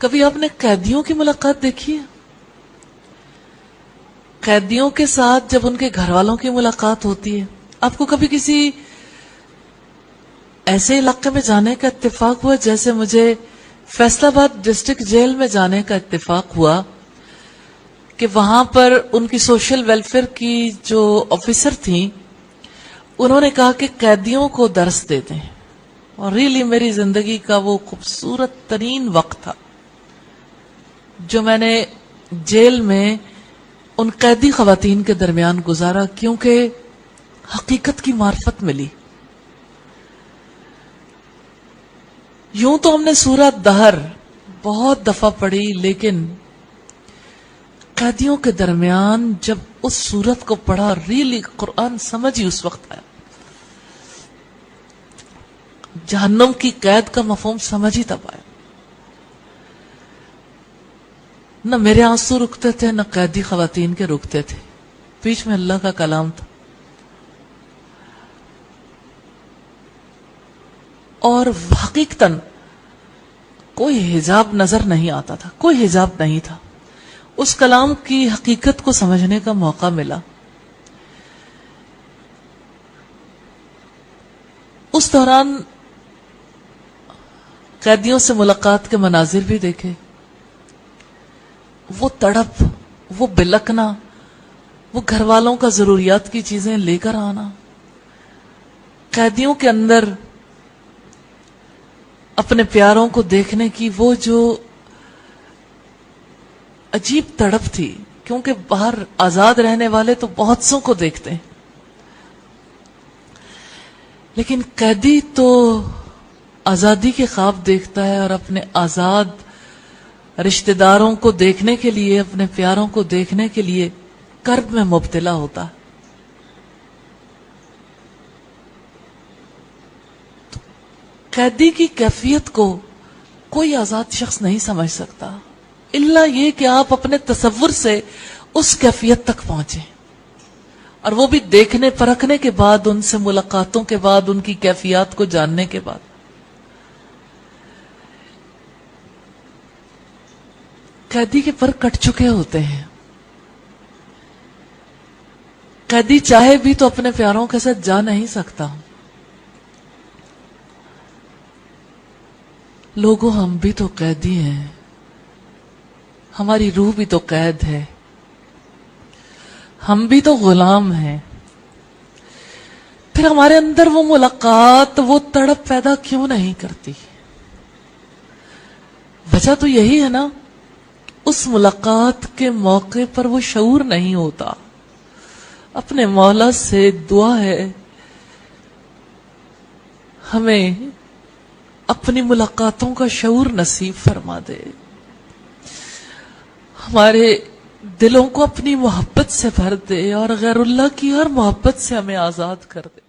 کبھی آپ نے قیدیوں کی ملاقات دیکھی ہے؟ قیدیوں کے ساتھ جب ان کے گھر والوں کی ملاقات ہوتی ہے، آپ کو کبھی کسی ایسے علاقے میں جانے کا اتفاق ہوا؟ جیسے مجھے فیصل آباد ڈسٹرکٹ جیل میں جانے کا اتفاق ہوا کہ وہاں پر ان کی سوشل ویلفیئر کی جو آفیسر تھیں، انہوں نے کہا کہ قیدیوں کو درس دے دیں، اور ریلی میری زندگی کا وہ خوبصورت ترین وقت تھا جو میں نے جیل میں ان قیدی خواتین کے درمیان گزارا، کیونکہ حقیقت کی معرفت ملی۔ یوں تو ہم نے سورہ دہر بہت دفعہ پڑھی، لیکن قیدیوں کے درمیان جب اس سورت کو پڑھا، ریلی قرآن سمجھ ہی اس وقت آیا، جہنم کی قید کا مفہوم سمجھ ہی تب آیا۔ نہ میرے آنسو رکتے تھے، نہ قیدی خواتین کے رکتے تھے، بیچ میں اللہ کا کلام تھا، اور حقیقتاً کوئی حجاب نظر نہیں آتا تھا، کوئی حجاب نہیں تھا۔ اس کلام کی حقیقت کو سمجھنے کا موقع ملا۔ اس دوران قیدیوں سے ملاقات کے مناظر بھی دیکھے، وہ تڑپ، وہ بلکنا، وہ گھر والوں کا ضروریات کی چیزیں لے کر آنا، قیدیوں کے اندر اپنے پیاروں کو دیکھنے کی وہ جو عجیب تڑپ تھی، کیونکہ باہر آزاد رہنے والے تو بہت سوں کو دیکھتے ہیں، لیکن قیدی تو آزادی کے خواب دیکھتا ہے، اور اپنے آزاد رشتہ داروں کو دیکھنے کے لیے، اپنے پیاروں کو دیکھنے کے لیے کرب میں مبتلا ہوتا ہے۔ قیدی کی کیفیت کو کوئی آزاد شخص نہیں سمجھ سکتا، الا یہ کہ آپ اپنے تصور سے اس کیفیت تک پہنچیں، اور وہ بھی دیکھنے پرکھنے کے بعد، ان سے ملاقاتوں کے بعد، ان کی کیفیات کو جاننے کے بعد۔ قیدی کے پر کٹ چکے ہوتے ہیں، قیدی چاہے بھی تو اپنے پیاروں کے ساتھ جا نہیں سکتا۔ لوگوں، ہم بھی تو قیدی ہیں، ہماری روح بھی تو قید ہے، ہم بھی تو غلام ہیں، پھر ہمارے اندر وہ ملاقات، وہ تڑپ پیدا کیوں نہیں کرتی؟ وجہ تو یہی ہے نا، اس ملاقات کے موقع پر وہ شعور نہیں ہوتا۔ اپنے مولا سے دعا ہے ہمیں اپنی ملاقاتوں کا شعور نصیب فرما دے، ہمارے دلوں کو اپنی محبت سے بھر دے، اور غیر اللہ کی ہر محبت سے ہمیں آزاد کر دے۔